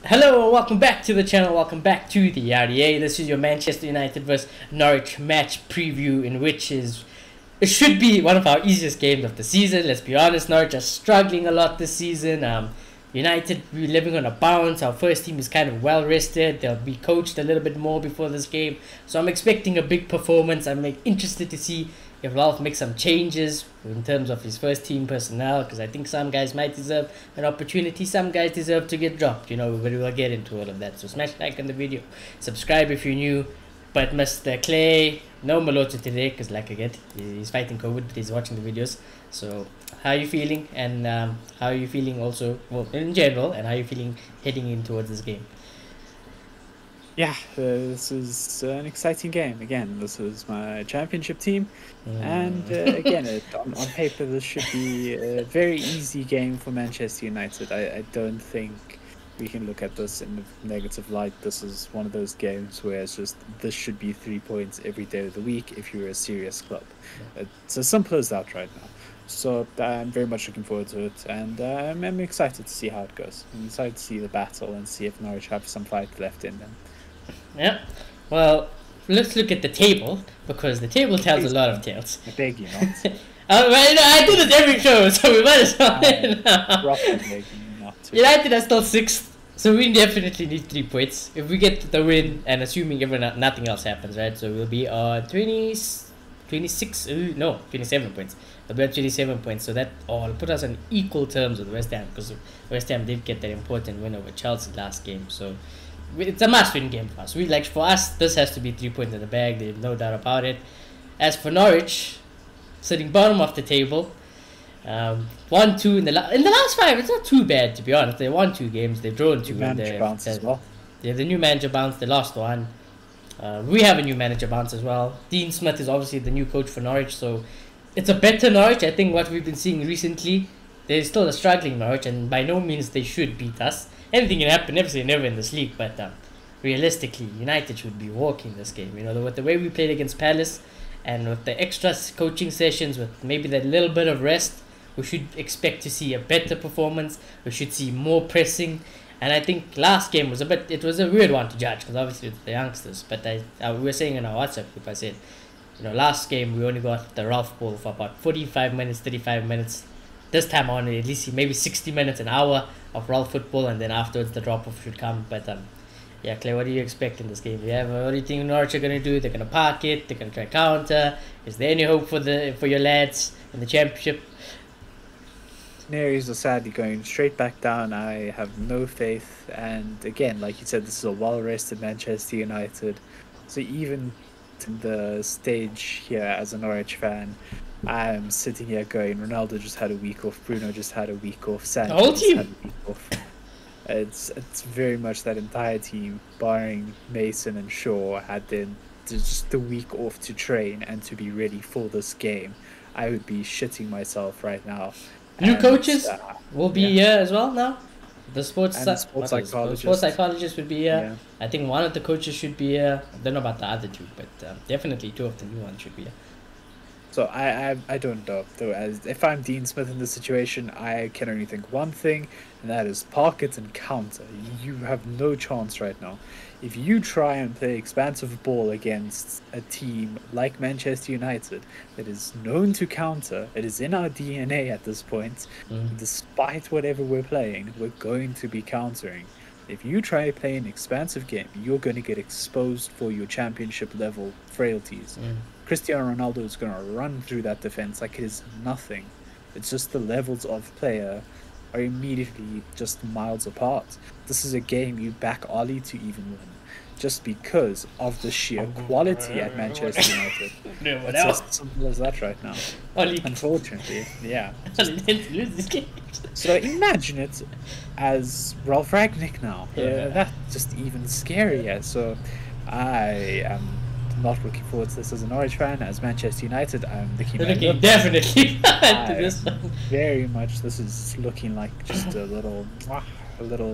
Hello and welcome back to the channel, welcome back to the RDA. This is your Manchester United vs Norwich match preview, in which it should be one of our easiest games of the season. Let's be honest, Norwich are struggling a lot this season. United, we're living on a bounce. Our first team is kind of well rested. They'll be coached a little bit more before this game, so I'm expecting a big performance. I'm interested to see if Ralph makes some changes in terms of his first team personnel, because I think some guys might deserve an opportunity, some guys deserve to get dropped, but we'll get into all of that. So smash like on the video, subscribe if you're new. But Mr. Clay, no Maloto today, because like again, he's fighting COVID, but he's watching the videos. So how are you feeling, and how are you feeling also, well, in general, and how are you feeling heading in towards this game? Yeah, this is an exciting game. Again, this is my championship team, and again, on paper, this should be a very easy game for Manchester United. I don't think we can look at this in a negative light. This is one of those games where it's just, this should be 3 points every day of the week if you're a serious club. It's as simple as that right now. So I'm very much looking forward to it, and I'm excited to see how it goes. I'm excited to see the battle and see if Norwich have some fight left in them. Yeah, well, let's look at the table, because the table tells a lot of tales. I beg you not. I do this every show, so we might as well. United are still 6th, so we definitely need 3 points. If we get the win, and assuming nothing else happens, right? So we'll be 27 points. We'll be at 27 points, so that all put us on equal terms with West Ham, because West Ham did get that important win over Chelsea last game. So it's a must-win game for us. For us, this has to be 3 points in the bag. There's no doubt about it. As for Norwich, sitting bottom of the table, 1-2 in the last 5. It's not too bad, to be honest. They won 2 games. They've drawn 2. Manager bounce as well. Yeah, the new manager bounce. They lost 1. We have a new manager bounce as well. Dean Smith is obviously the new coach for Norwich, so it's a better Norwich. I think what we've been seeing recently, they're still a struggling Norwich, and by no means they should beat us. Anything can happen, never say never in this league, but realistically, United should be walking this game. With the way we played against Palace, and with the extra coaching sessions, with maybe that little bit of rest, we should expect to see a better performance. We should see more pressing, and I think last game was it was a weird one to judge, because obviously it's the youngsters. But we were saying in our WhatsApp group, I said, last game we only got the Ralph ball for about 45 minutes, 35 minutes. This time on, at least maybe 60 minutes, an hour of Ralph football, and then afterwards the drop-off should come. But yeah, Clay, what do you expect in this game? What do you think Norwich are going to do? They're going to park it? They're going to try counter? Is there any hope for your lads in the championship? Canaries are sadly going straight back down. I have no faith, and again, like you said, this is a well-rested Manchester United. So even in the stage here as a Norwich fan, I'm sitting here going, Ronaldo just had a week off, Bruno just had a week off, Sanchez just had a week off. It's very much that entire team, barring Mason and Shaw, had just the week off to train and to be ready for this game. I would be shitting myself right now. New coaches will be here as well now. The sports psychologist would be here. Yeah. I think one of the coaches should be here. I don't know about the other 2, but definitely 2 of the new ones should be here. So I don't know, though. If I'm Dean Smith in this situation, I can only think one thing, and that is park it and counter. You have no chance right now. If you try and play expansive ball against a team like Manchester United that is known to counter, it is in our DNA at this point, despite whatever we're playing, we're going to be countering. If you try to play an expansive game, you're going to get exposed for your championship level frailties. Cristiano Ronaldo is going to run through that defense like it is nothing. It's just the levels of player are immediately just miles apart. This is a game you back Oli to even win, just because of the sheer quality at Manchester United. It's as simple as that right now. Unfortunately, yeah. So imagine it as Ralph Rangnick now. That's just even scarier. So I am not looking forward to this as a Norwich fan. As Manchester United, I'm looking definitely to this one. Very much, this is looking like just a little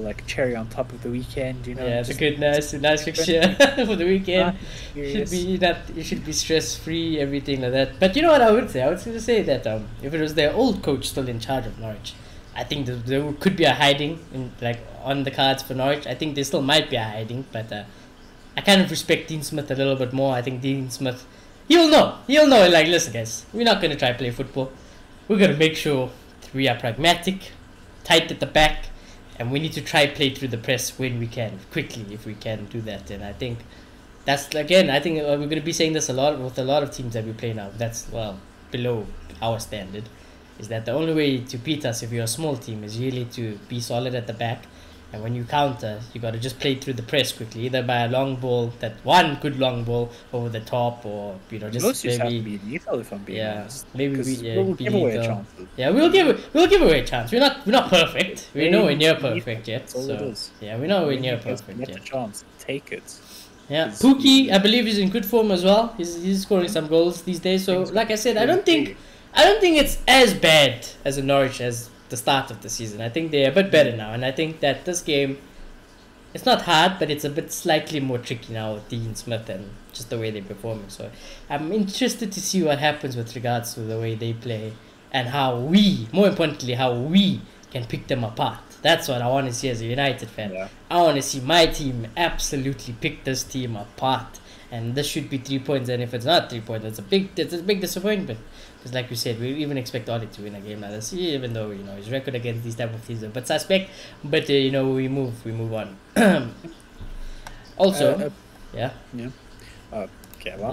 like cherry on top of the weekend. Yeah, it's a good, nice fixture for the weekend. You should be stress free, everything like that. But you know what I would say? I was going to say that if it was their old coach still in charge of Norwich, I think there could be a hiding in, like, on the cards for Norwich. I think there still might be a hiding, but I kind of respect Dean Smith a little bit more. I think Dean Smith, he'll know. He'll know, like, listen, guys, we're not going to try play football. We're going to make sure that we are pragmatic, tight at the back, and we need to try play through the press when we can, quickly, if we can do that. And I think that's, again, I think we're going to be saying this a lot with a lot of teams that we play now. That's, well, below our standard. Is that the only way to beat us if you're a small team is really to be solid at the back, and when you counter, you got to just play through the press quickly, either by a long ball, that one good long ball over the top, or just Most just have to maybe be lethal, if I'm being honest. maybe we'll be give away a lethal. chance. Yeah, we'll give away a chance. We're not perfect. We're nowhere near perfect yet. That's all it is. Yeah, we're nowhere near Get perfect the yet. chance, take it. Yeah, Pookie, I believe, is in good form as well. He's scoring some goals these days. So, like I said, I don't think it's as bad as a Norwich as the start of the season. I think they're a bit better now, and I think that this game, it's not hard, but it's a bit slightly more tricky now with Dean Smith and just the way they're performing. So I'm interested to see what happens with regards to the way they play, and more importantly, how we can pick them apart. That's what I want to see as a United fan. Yeah. I want to see my team absolutely pick this team apart, and this should be 3 points. And if it's not 3 points, it's a big disappointment. Because, like you said, we even expect Oli to win a game like this, even though his record against these type of teams, but suspect. But we move on. Also, yeah. Okay, well,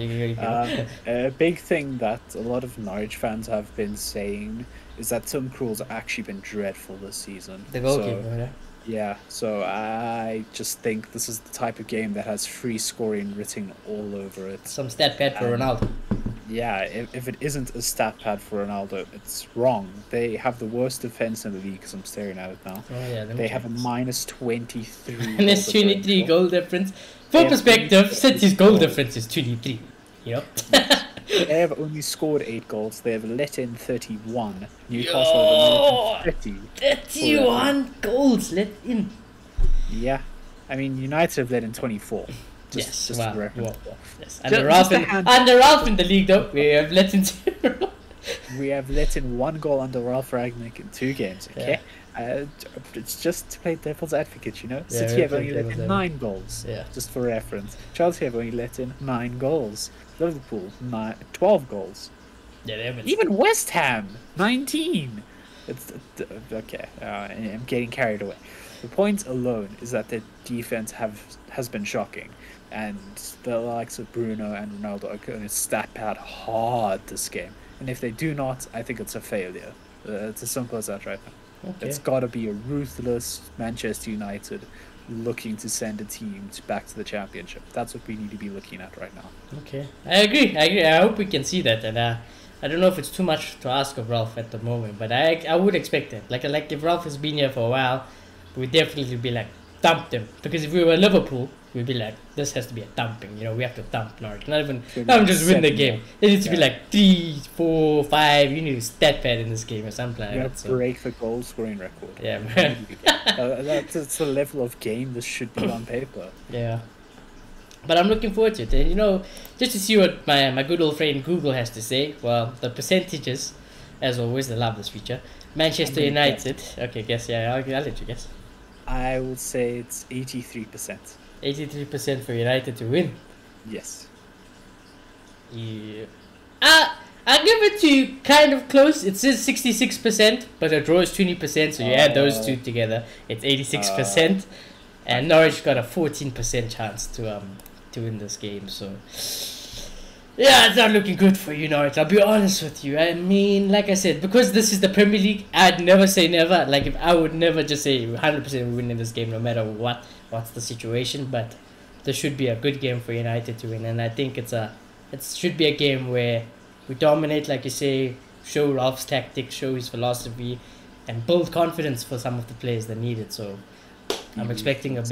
a big thing that a lot of Norwich fans have been saying is that Tim Krul's actually been dreadful this season. The goalkeeper, yeah, so I just think this is the type of game that has free scoring written all over it. Some stat pad for Ronaldo. Yeah, if it isn't a stat pad for Ronaldo, it's wrong. They have the worst defense in the league, because I'm staring at it now. Oh, yeah, they have a minus 23. Minus 23 goal difference. For perspective, City's goal difference is 23. They have only scored 8 goals. They have let in 31. Newcastle have 30. 31 goals let in. Yeah. I mean, United have let in 24. Just for reference. Yes. Under Ralph in the league, though, we have let in 0. We have let in 1 goal under Ralph Ragnick in 2 games, okay? Yeah. It's just to play devil's advocate, City have only let in 9 goals, just for reference. Chelsea have only let in 9 goals. Liverpool, 12 goals. Yeah, even West Ham, 19. It's okay. I'm getting carried away. The point alone is that their defense has been shocking, and the likes of Bruno and Ronaldo are going to stat pad hard this game. And if they do not, I think it's a failure. It's as simple as that right now. Okay. It's got to be a ruthless Manchester United looking to send a team back to the championship. That's what we need to be looking at right now. Okay, I agree. I hope we can see that, and I don't know if it's too much to ask of Ralph at the moment, but I would expect it. Like if Ralph has been here for a while, we'd definitely be like, dump them. Because if we were Liverpool, we'd be like, this has to be a dumping. We have to dump Norwich. Not even just win the game. It needs to be like 3, 4, 5. You need to stat pad in this game or something like that. So break the goal scoring record. Yeah, man. That's the level of game this should be on paper. Yeah. But I'm looking forward to it. And, just to see what my good old friend Google has to say. Well, the percentages, as always, I love this feature. Manchester United. Okay, guess. Yeah, I'll let you guess. I will say it's 83%. 83% for United to win. Yes. Yeah. I'll give it to you kind of close. It says 66%, but a draw is 20%, so you add those two together, it's 86%. And Norwich got a 14% chance to win this game, so yeah, it's not looking good for you, Norwich. I'll be honest with you. I mean, like I said, because this is the Premier League, I'd never say never. Like, if I would never just say 100% winning this game, no matter what's the situation. But this should be a good game for United to win, and I think it should be a game where we dominate, like you say, show Ralph's tactics, show his philosophy, and build confidence for some of the players that need it. So I'm expecting a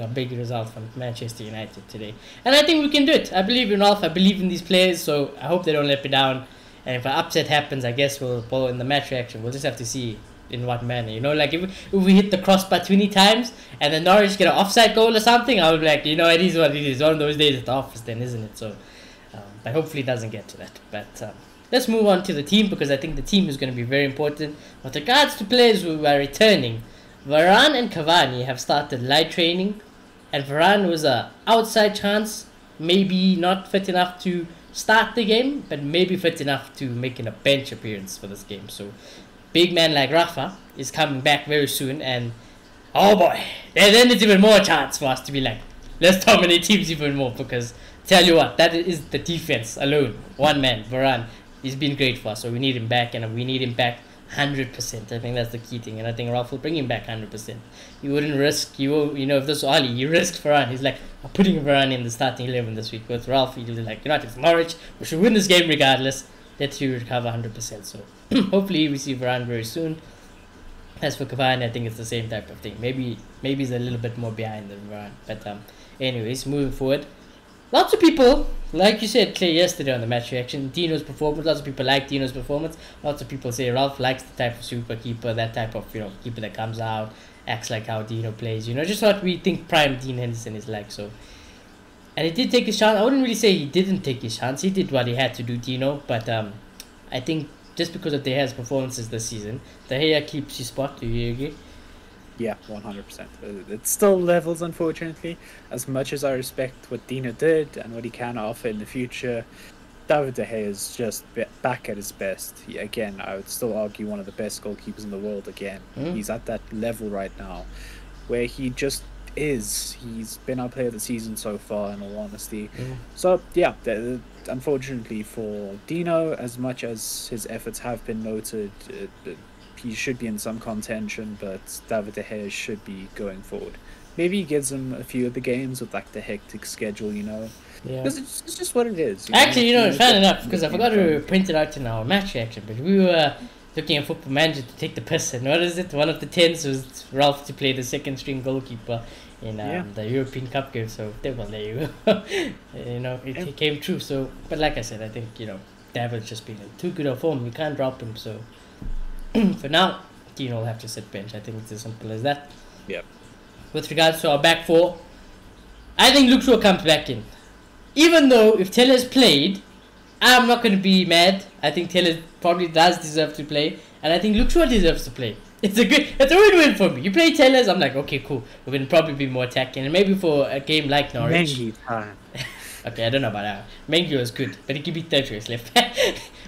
big result from Manchester United today, and I think we can do it. I believe in Ralph. I believe in these players, so I hope they don't let me down. And if an upset happens, I guess we'll in the match reaction. We'll just have to see in what manner. Like if we hit the crossbar 20 times and then Norwich get an offside goal or something, I'll be like, it is what it is. One of those days at the office, then, isn't it? So, but hopefully it doesn't get to that. But let's move on to the team because I think the team is going to be very important. With regards to players who are returning, Varane and Cavani have started light training, and Varane was a outside chance, maybe not fit enough to start the game, but maybe fit enough to making a bench appearance for this game. So, big man like Rafa is coming back very soon, and oh boy, then it's even more chance for us to be like, let's dominate teams even more because tell you what, that is the defense alone. One man, Varane, he's been great for us, so we need him back, and we need him back 100%. I think that's the key thing, and I think Ralph will bring him back 100%. You wouldn't risk, if this was Ali, you risk Varane. He's like, I'm putting Varane in the starting 11 this week. With Ralph, he'll be like, it's Norwich, we should win this game regardless. Let you recover 100%. So hopefully we see Varane very soon. As for Cavani, I think it's the same type of thing. Maybe he's a little bit more behind than Varane. But anyways, moving forward. Lots of people, like you said, Clay, yesterday on the match reaction, Dino's performance. Lots of people like Dino's performance. Lots of people say Ralph likes the type of super keeper, that type of keeper that comes out, acts like how Dino plays. Just what we think prime Dean Henderson is like. So, and he did take his chance. I wouldn't really say he didn't take his chance. He did what he had to do, Dino. But I think just because of De Gea's performances this season, De Gea keeps his spot. Do you agree? Yeah, 100%. It's still levels, unfortunately. As much as I respect what Dino did and what he can offer in the future, David De Gea is just back at his best. Again, I would still argue one of the best goalkeepers in the world again. He's at that level right now where he just is. He's been our player of the season so far, in all honesty. So, yeah, unfortunately for Dino, as much as his efforts have been noted, he should be in some contention, but David De Gea should be going forward. Maybe he gives him a few of the games with like the hectic schedule, Yeah. Because it's just what it is. Actually, fair enough, because I forgot to print it out in our match reaction, but we were looking at Football Manager to take the piss, and what is it? One of the 10s was Ralph to play the second string goalkeeper in the European Cup game, so there you go. It came true. So, but like I said, I think, David's just been in too good a form. We can't drop him, so for now, Dino will have to sit bench. I think it's as simple as that. Yep. With regards to our back four, I think Luke Shaw comes back in. Even though if Tellez played, I'm not going to be mad. I think Tellez probably does deserve to play, and I think Luke Shaw deserves to play. It's a win-win for me. You play Tellez, I'm like, okay, cool. We're going to probably be more attacking, and maybe for a game like Norwich. Mengi time. Okay, I don't know about that. Mengi was good, but he could be third choice left back.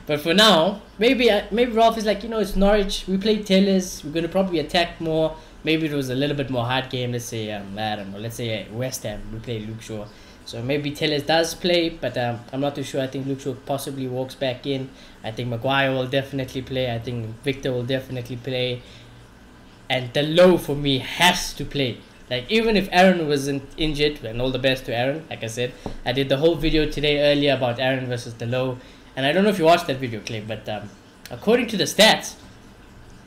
But for now, maybe Ralph is like, it's Norwich. We play Tellez. We're going to probably attack more. Maybe it was a little bit more hard game. Let's say, I don't know. Let's say West Ham. We play Luke Shaw. So maybe Tellez does play, but I'm not too sure. I think Luke Shaw possibly walks back in. I think Maguire will definitely play. I think Victor will definitely play. And the low for me has to play. Like, even if Aaron wasn't injured, and all the best to Aaron, like I said, I did the whole video today earlier about Aaron versus Delo, and I don't know if you watched that video, Clay, but according to the stats,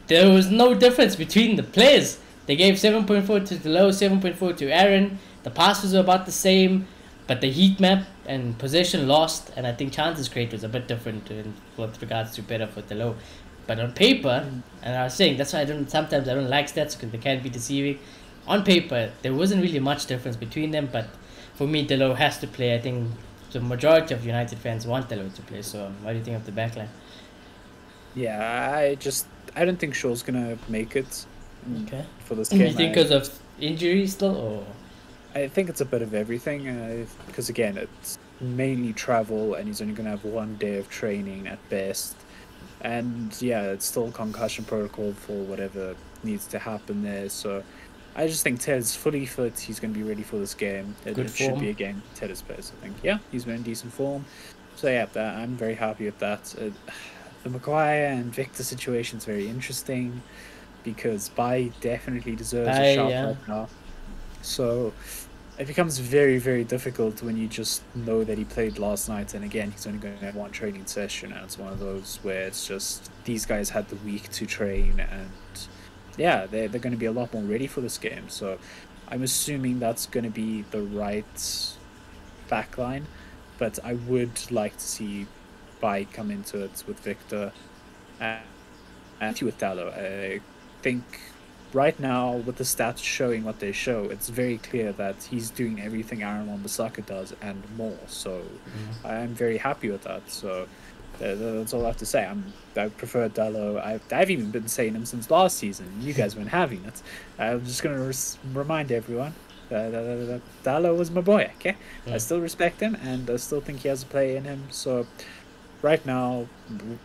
there was no difference between the players. They gave 7.4 to Delo, 7.4 to Aaron. The passes were about the same, but the heat map and possession lost, and I think chances created was a bit different with regards to better for Delo. But on paper, and I was saying that's why sometimes I don't like stats because they can be deceiving. On paper, there wasn't really much difference between them, but for me, Delo has to play. I think the majority of United fans want Delo to play. So, what do you think of the backline? Yeah, I don't think Shaw's gonna make it. Okay. For this game. You think because of injury still, or? I think it's a bit of everything. Because again, it's mainly travel, and he's only gonna have one day of training at best. And yeah, it's still concussion protocol for whatever needs to happen there. So I just think Ted's fully fit. He's going to be ready for this game. It should be a game Ted is best, I think. Yeah, he's been in decent form. So yeah, I'm very happy with that. The Maguire and Victor situation is very interesting because Bai definitely deserves a shot right now. So it becomes very, very difficult when you just know that he played last night, and again, he's only going to have one training session, and it's one of those where it's just these guys had the week to train, and yeah, they're going to be a lot more ready for this game. So I'm assuming that's going to be the right back line, but I would like to see Bai come into it with Victor and with Dallo. I think right now, with the stats showing what they show, it's very clear that he's doing everything Aaron Wan-Bissaka does and more. So I'm very happy with that. So That's all I have to say. I prefer Dallo. I've even been saying him since last season. You guys weren't having it. I'm just gonna remind everyone that Dallo was my boy. Okay, I still respect him, and I still think he has a play in him. So right now,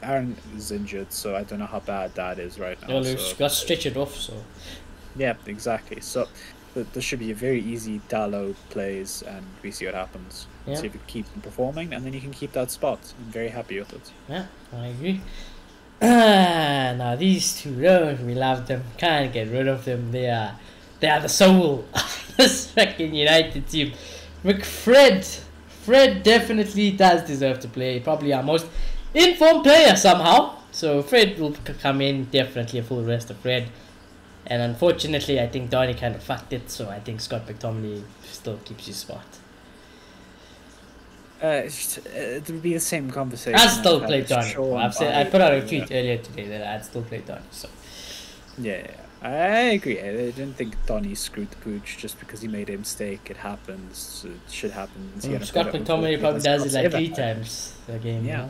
Aaron is injured, so I don't know how bad that is right now. Well, he got stretched off, so. Yeah, exactly. So this should be a very easy Dallo plays, and we see what happens. Yeah. See if it keeps him performing, and then you can keep that spot. I'm very happy with it. Yeah, I agree. Now these two, we love them. Can't get rid of them. They are the soul of this fucking United team. Fred definitely does deserve to play. Probably our most informed player somehow. So Fred will come in, definitely a full rest of Fred. And unfortunately, I think Donny kind of fucked it. So I think Scott McTominay still keeps his spot. It would be the same conversation. I'd still play Donny. I put out a tweet earlier today that I'd still play Donny. So yeah, I agree. I didn't think Donny screwed the pooch just because he made a mistake. It happens. It should happen. Scott McTominay probably does it like 3 times a game. Yeah.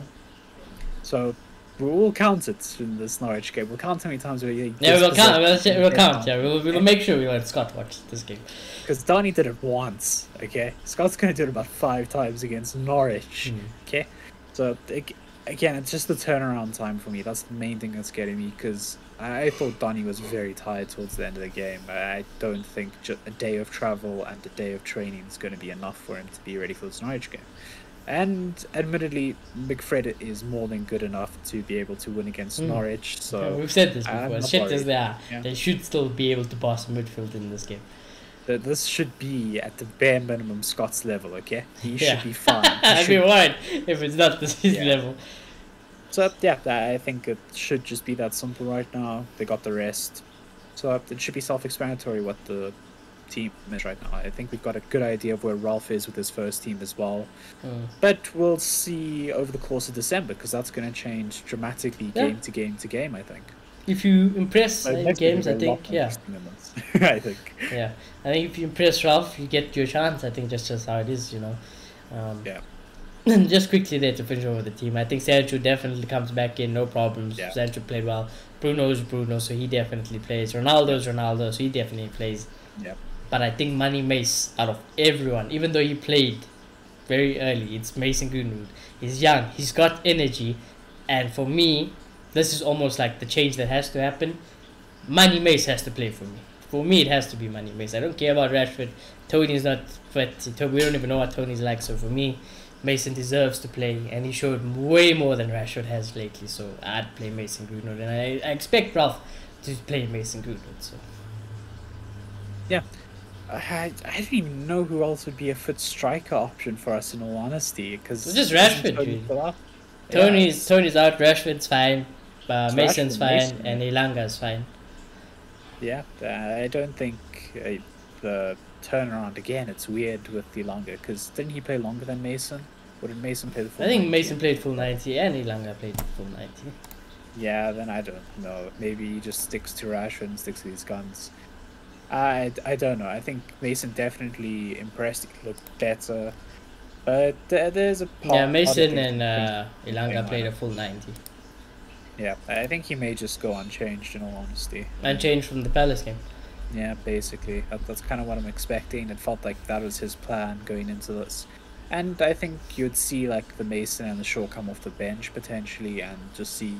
So we'll count it in this Norwich game. We'll count how many times we. Yeah, we'll count. We'll count. Yeah, we'll make sure we let Scott watch this game. Because Donny did it once, okay? Scott's going to do it about 5 times against Norwich, okay? So, again, it's just the turnaround time for me. That's the main thing that's getting me, because I thought Donny was very tired towards the end of the game. I don't think just a day of travel and a day of training is going to be enough for him to be ready for this Norwich game. And admittedly, McFred is more than good enough to be able to win against Norwich. So yeah, we've said this before. As shit as they are, yeah. They should still be able to boss midfield in this game. This should be at the bare minimum Scott's level, okay? He should be fine. I'd be worried if it's not his level. So, yeah, I think it should just be that simple right now. They got the rest. So, it should be self-explanatory what the team is right now. I think we've got a good idea of where Ralph is with his first team as well. But we'll see over the course of December, because that's going to change dramatically game to game to game, I think. If you impress in games, I think, I think. Yeah, I think if you impress Ralph, you get your chance. I think that's just how it is, you know. Yeah. And just quickly there to finish over the team, I think Sancho definitely comes back in, no problems. Yeah. Sancho played well. Bruno's Bruno, so he definitely plays. Ronaldo's Ronaldo, so he definitely plays. Yeah. But I think Manny Mace, out of everyone, even though he played very early, it's Mason Greenwood. He's young, he's got energy, and for me, this is almost like the change that has to happen. Manny Mace has to play for me. For me, it has to be Manny Mace. I don't care about Rashford. Tony's not fit. We don't even know what Tony's like. So for me, Mason deserves to play, and he showed way more than Rashford has lately. So I'd play Mason Greenwood, and I expect Ralph to play Mason Greenwood. So yeah, I don't even know who else would be a fit striker option for us, in all honesty. Because it's just Rashford. Tony's out. Rashford's fine. Mason's fine, and Ilanga's fine. Yeah, I don't think the turnaround again. It's weird with Ilanga, because didn't he play longer than Mason? Or did Mason play the full? I think 90? Mason played full 90 and Ilanga played full 90. Yeah, then I don't know. Maybe he just sticks to Rashford and sticks to his guns. I don't know. I think Mason definitely impressed. He looked better. But there's a part. Yeah, Mason and Ilanga played a full 90. Yeah, I think he may just go unchanged, in all honesty. Unchanged from the Palace game. Yeah, basically. That's kind of what I'm expecting. It felt like that was his plan going into this. And I think you'd see like the Mason and the Shaw come off the bench potentially, and just see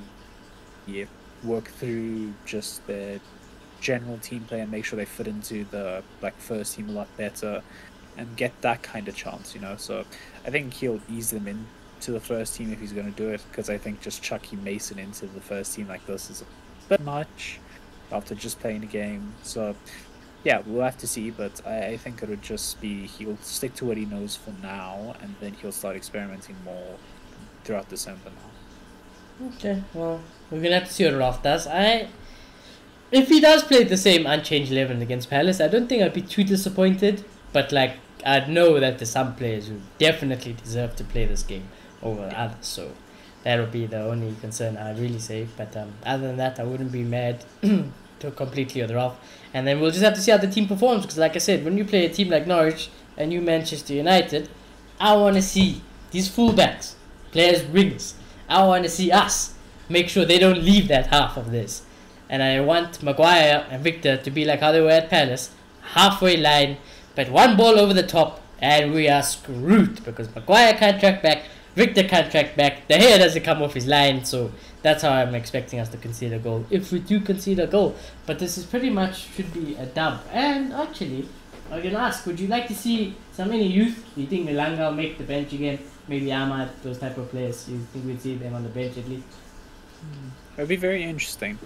work through just the general team play and make sure they fit into the first team a lot better and get that kind of chance, you know. So I think he'll ease them into the first team if he's going to do it, because I think just chucking Mason into the first team like this is a bit much after just playing a game. So yeah, we'll have to see, but I think it would just be he'll stick to what he knows for now, and then he'll start experimenting more throughout December now. Okay, well, we're going to have to see what Ralph does. If he does play the same unchanged 11 against Palace, I don't think I'd be too disappointed, but like, I'd know that there's some players who definitely deserve to play this game over others, so that would be the only concern I'd really say. But other than that, I wouldn't be mad to completely on Ralph. And then we'll just have to see how the team performs, because like I said, when you play a team like Norwich and you Manchester United, I want to see these fullbacks, players wings. I want to see us make sure they don't leave that half of this. And I want Maguire and Victor to be like how they were at Palace, halfway line, but one ball over the top, and we are screwed because Maguire can't track back, Victor can't track back, the hair doesn't come off his line, so that's how I'm expecting us to concede a goal, if we do concede a goal. But this is pretty much should be a dub. And actually, I can ask, would you like to see some any youth? Do you think Milanga will make the bench again? Maybe Ahmad, those type of players. You think we'd see them on the bench at least? It would be very interesting.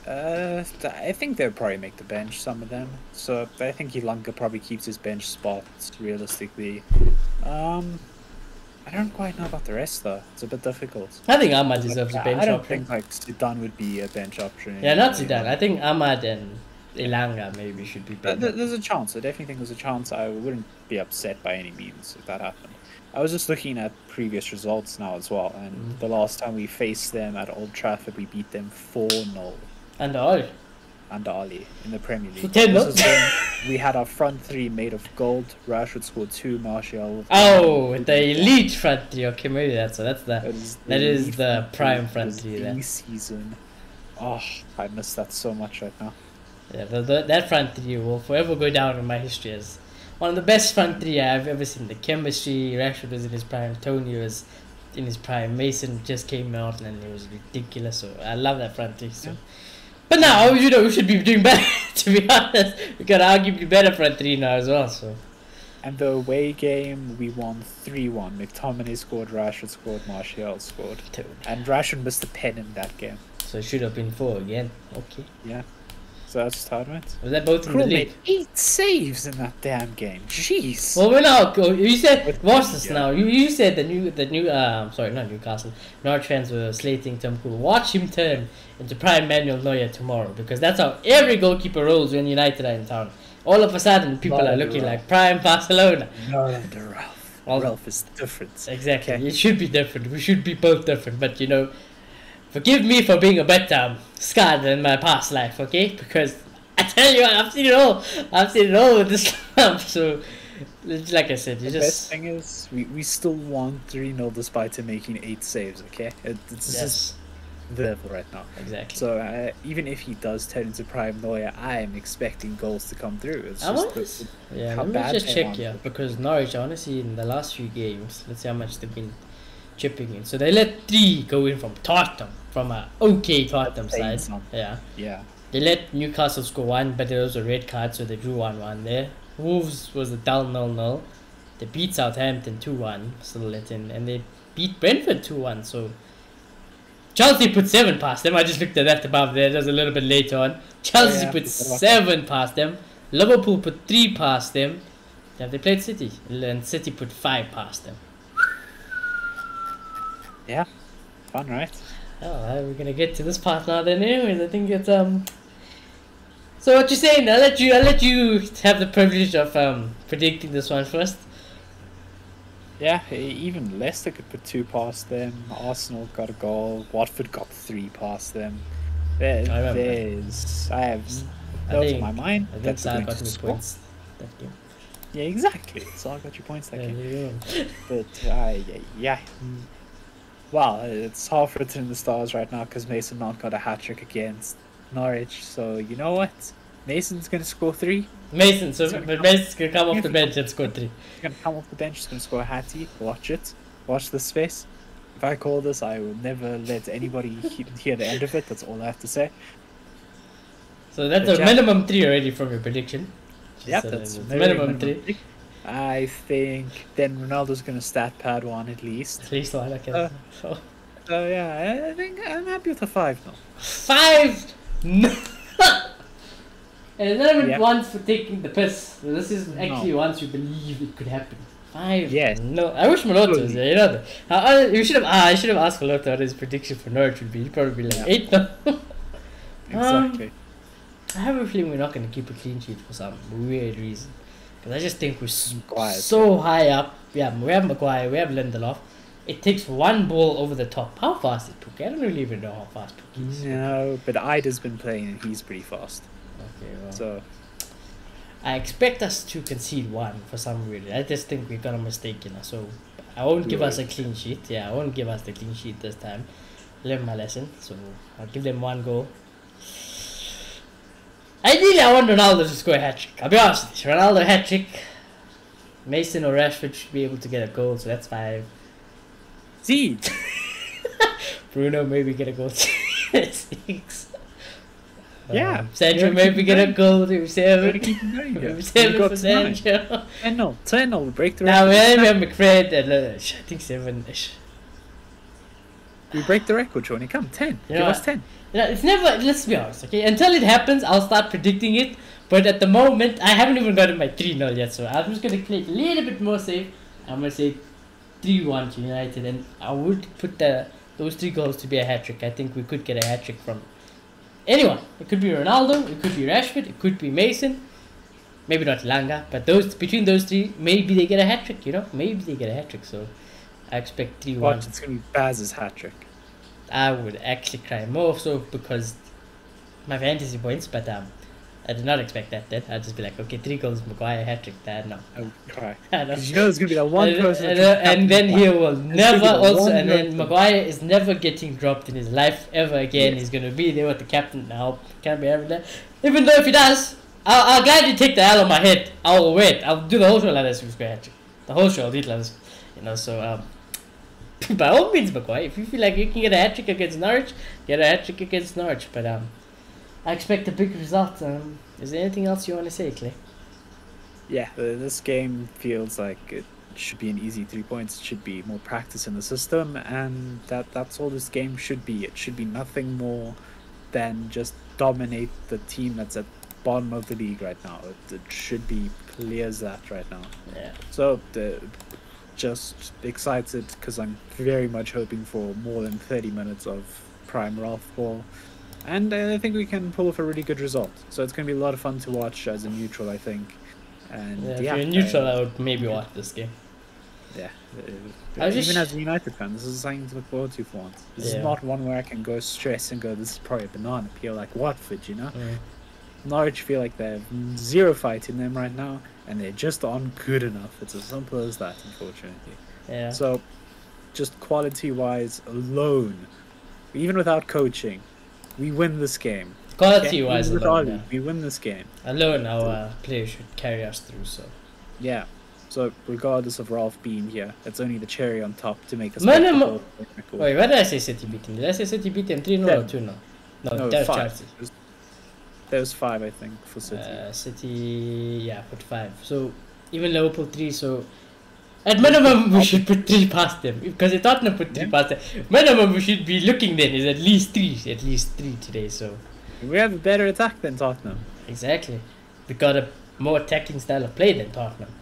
I think they'll probably make the bench, some of them. So I think Ilanga probably keeps his bench spot realistically. I don't quite know about the rest though. It's a bit difficult. I think Ahmad deserves a bench I don't option. think like Zidane would be a bench option. Yeah, not Zidane. I think Ahmad and Ilanga maybe should be better. There's a chance. I definitely think there's a chance. I wouldn't be upset by any means if that happened. I was just looking at previous results now as well, and the last time we faced them at Old Trafford, we beat them 4-0. Under all. Under Ali in the Premier League. 10-0. This is when we had our front three made of gold. Rashford scored 2, Martial. Oh, the elite front three. Okay, maybe that's the that is the prime front three. This season. Oh, I miss that so much right now. Yeah, that front three will forever go down in my history as one of the best front three I've ever seen. The chemistry, Rashford was in his prime, Tony was in his prime, Mason just came out and it was ridiculous. So I love that front three. So. Yeah. But now, you know, we should be doing better, to be honest. We got arguably better front three now as well, so. And the away game, we won 3-1. McTominay scored, Rashford scored, Martial scored. Dude. And Rashford missed a pen in that game. So it should have been 4 again. Okay. Yeah. So that's just how it went. Was that both in the league? 8 saves in that damn game. Jeez. Well, we're now. You said watch this now. You said the new sorry, not Newcastle. Norwich fans were slating Tom Krul. Watch him turn into prime Manuel Neuer tomorrow, because that's how every goalkeeper rolls when United are in town. All of a sudden, people are looking like prime Barcelona. Not under Ralph. Ralph is different. Exactly. Okay. It should be different. We should be both different. But you know, forgive me for being a bit scarred in my past life, okay? Because I tell you what, I've seen it all. I've seen it all with this club. So, like I said, the best thing is we still won 3-0 despite him making 8 saves, okay? It's just the level right now. Exactly. So even if he does turn into prime Neuer, I am expecting goals to come through. It's just let me just check here, because Norwich, honestly, in the last few games, let's see how much they've been chipping in. So they let 3 go in from Tottenham, from a okay Tottenham side. Yeah. They let Newcastle score 1, but there was a red card, so they drew 1-1 there. Wolves was a dull 0-0. They beat Southampton 2-1, still let in, and they beat Brentford 2-1. So Chelsea put 7 past them. I just looked at that above there. That was a little bit later on. Chelsea put 7 past them. Liverpool put 3 past them. Have they played City? And City put 5 past them. Yeah, fun, right? Oh, we're gonna get to this part now. Then, anyways, I think it's So what you're saying? I'll let you have the privilege of predicting this one first. Yeah, even Leicester could put 2 past them. Arsenal got a goal. Watford got 3 past them. I have notes on my mind. I think Salah got me points that game. Yeah, exactly. Salah got you points that game. But yeah. Well, it's half written in the stars right now because Mason Mount got a hat-trick against Norwich. So, you know what? Mason's going to score 3. Mason's going to come off the bench and score 3. He's going to come off the bench, he's going to score a hattie. Watch it. Watch this space. If I call this, I will never let anybody hear the end of it. That's all I have to say. So that's a minimum 3 already from your prediction. Yep, that's minimum 3. I think then Ronaldo's going to stat pad 1 at least. At least 1, okay. So yeah, I think I'm happy with a 5 now. 5? No. And it's not even once for taking the piss. This is actually once you believe it could happen. 5? Yes. No, I wish Maloto was there. You know that. You should have. I should have asked Maloto what his prediction for Norwich would be. He'd probably be like 8 now. Exactly. I have a feeling we're not going to keep a clean sheet for some weird reason. Because I just think we're so high up. Yeah, we have Maguire, we have Lindelof. It takes 1 ball over the top. How fast is Pukki? I don't really even know how fast Pukki is. No, but Ida's been playing and he's pretty fast. Okay, well. So I expect us to concede 1 for some reason. I just think we got a mistake in us. So I won't give us a clean sheet. Yeah, I won't give us the clean sheet this time. Learn my lesson. So I'll give them 1 goal. Ideally, I want Ronaldo to score a hat trick. I'll be honest with you. Ronaldo hat trick. Mason or Rashford should be able to get a goal, so that's 5. See, Bruno maybe get a goal. 6. yeah. Sancho maybe get a goal. We're 7. keep going here. 7 We got for 9. Sancho. 10-0. 10-0. We break the Now record. we have McFred and I think 7-ish. We break the record, Shawnee. Come, 10. You Give know us what? 10. You know, it's never. Let's be honest, okay. Until it happens, I'll start predicting it. But at the moment, I haven't even gotten my 3-0 yet, so I'm just gonna play it a little bit more safe. I'm gonna say 3-1 to United, and I would put those 3 goals to be a hat trick. I think we could get a hat trick from anyone. It could be Ronaldo, it could be Rashford, it could be Mason. Maybe not Langa, but between those 3, maybe they get a hat trick. You know, maybe they get a hat trick. So I expect 3-1. Watch, it's going to be Baz's hat trick. I would actually cry more so because my fantasy points, but I did not expect that. Then I'd just be like, okay, 3 goals, Maguire hat trick. Dad, no. I would cry. I know. Because you know there's going to be that one person. And then he will never the also, one and then person. Maguire is never getting dropped in his life ever again. Yes. He's gonna be there with the captain now. Can't be having that. Even though if he does, I'll gladly take the L on my head. I'll wait. I'll do the whole show like this. The whole show, I'll do it like this. You know, so by all means, Maguire, if you feel like you can get a hat trick against Norwich, get a hat trick against Norwich. But I expect a big result. Is there anything else you want to say, Clay? Yeah, this game feels like it should be an easy 3 points. It should be more practice in the system, and that's all this game should be. It should be nothing more than just dominate the team that's at bottom of the league right now. It should be clear as that right now. Yeah. So just excited because I'm very much hoping for more than 30 minutes of prime Ralph ball. And I think we can pull off a really good result. So it's going to be a lot of fun to watch as a neutral, I think. And If you're neutral, I would maybe watch this game. Yeah. I Even just- as a United fan, this is something to look forward to for once. This Yeah. is not one where I can go stress and go, this is probably a banana peel like Watford, you know? Norwich feel like they have 0 fight in them right now, and they just aren't good enough. It's as simple as that, unfortunately. Yeah. So, just quality-wise alone, even without coaching, we win this game. Quality wise Even with alone, Ali, yeah. we win this game. Alone, our players should carry us through. So. Yeah. So, regardless of Ralph being here, it's only the cherry on top to make us. Wait, why did I say City beat them? Did I say City beat them 3-0 or 2-0? No, that was 5. Chelsea. There was 5, I think, for City. City, yeah, put 5. So even Liverpool 3. So at minimum we should put 3 past them because if Tottenham put 3 past them, minimum we should be looking then is at least 3 today. So We have a better attack than Tottenham. exactly, we got a more attacking style of play than Tottenham.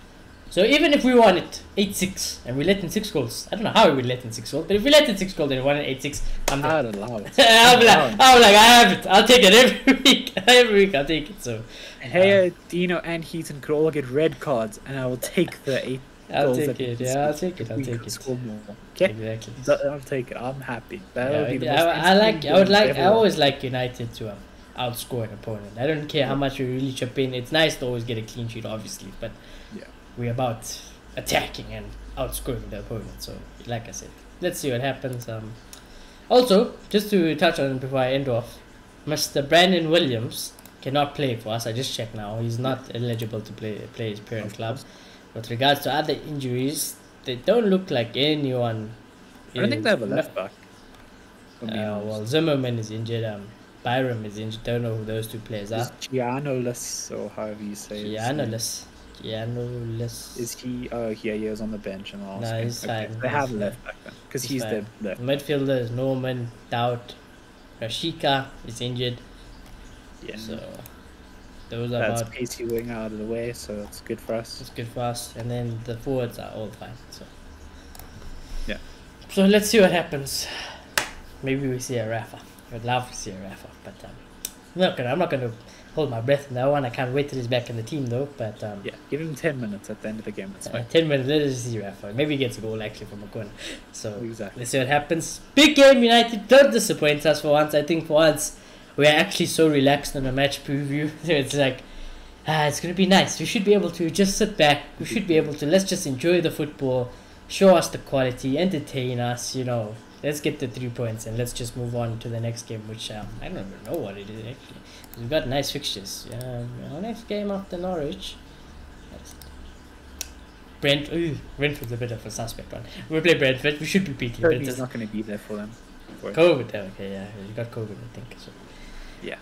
So even if we won it 8-6 and we let in 6 goals, I don't know how we would let in 6 goals, but if we let in 6 goals and we won it 8-6, I'm there. I'd allow it. I'm like, I have it. I'll take it every week. Every week I'll take it. So Hey, Dino and Heaton could all get red cards, and I will take the 8 I'll goals. take that we it. can Yeah, I'll score. take it. I'll We take could it. score more. Okay, Exactly. I'll take it. I'm happy. That Yeah, would be the most I always like United to outscore an opponent. I don't care how much we really chip in. It's nice to always get a clean sheet, obviously, but Yeah. we're about attacking and outscoring the opponent. So, like I said, let's see what happens. Also, just to touch on it before I end off, Mr. Brandon Williams cannot play for us. I just checked now. He's not eligible to play his parent club. With regards to other injuries, they don't look like anyone. I don't think they have a is- left back. if I'm being honest. well, Zimmerman is injured. Byram is injured. Don't know who those 2 players are. Is Giannolis, or however you say it. Giannolis. Is he? Oh, yeah, he was on the bench in the last No, game. he's fine. They have He's a left back then, because He's he's the fine. left. Midfielder is Norman, Dowd, Rashika is injured. Yeah. So those are That's about. pacey wing out of the way, so that's good for us. It's good for us. And then the forwards are all fine. So Yeah. So let's see what happens. Maybe we see a Rafa. I'd love to see a Rafa, but I'm not gonna hold my breath in that one. I can't wait till he's back in the team though. But Yeah, give him 10 minutes at the end of the game. That's fine. 10 minutes, let us see Rafa. Maybe he gets a goal actually from a corner. So Exactly. let's see what happens. Big game, United. Don't disappoint us for once. I think for once we're actually so relaxed on a match preview. It's like, it's going to be nice. We should be able to just sit back. We should be able to, let's just enjoy the football. show us the quality, entertain us. Let's get the 3 points and let's just move on to the next game, which I don't even know what it is actually. We've got nice fixtures. Our next game after Norwich. Brentford's a bit of a suspect one. We play Brentford. We should be beating Brentford. He's not going to be there for them. COVID. Okay, yeah, you got COVID, I think. So. Yeah.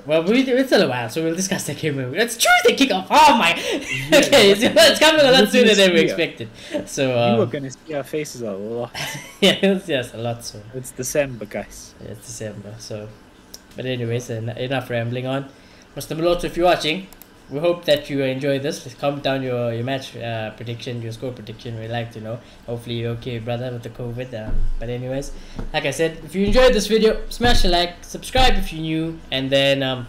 Well, it's still a while, so we'll discuss the game. It's Tuesday kickoff. Oh my! Yeah, okay, it's coming a lot sooner than we expected. So you are going to see our faces a lot. yes, a lot. So it's December, guys. Yeah, it's December. So, but anyways, enough rambling on. Mr. Maloto, if you're watching, we hope that you enjoy this. Please comment down your match prediction, your score prediction. We'd like to know. Hopefully you're okay, brother, with the COVID. But anyways, like I said, if you enjoyed this video, smash a like, subscribe if you're new, and then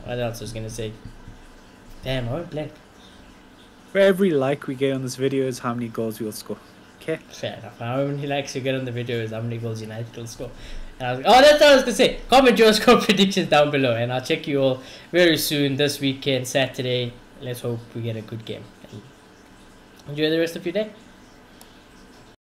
what else was gonna say? Damn, I went blank. For every like we get on this video is how many goals we'll score. Okay. Fair enough. How many likes you get on the video is how many goals United will score. That's what I was gonna say. Comment your score predictions down below, and I'll check you all very soon this weekend, Saturday. Let's hope we get a good game. Enjoy the rest of your day.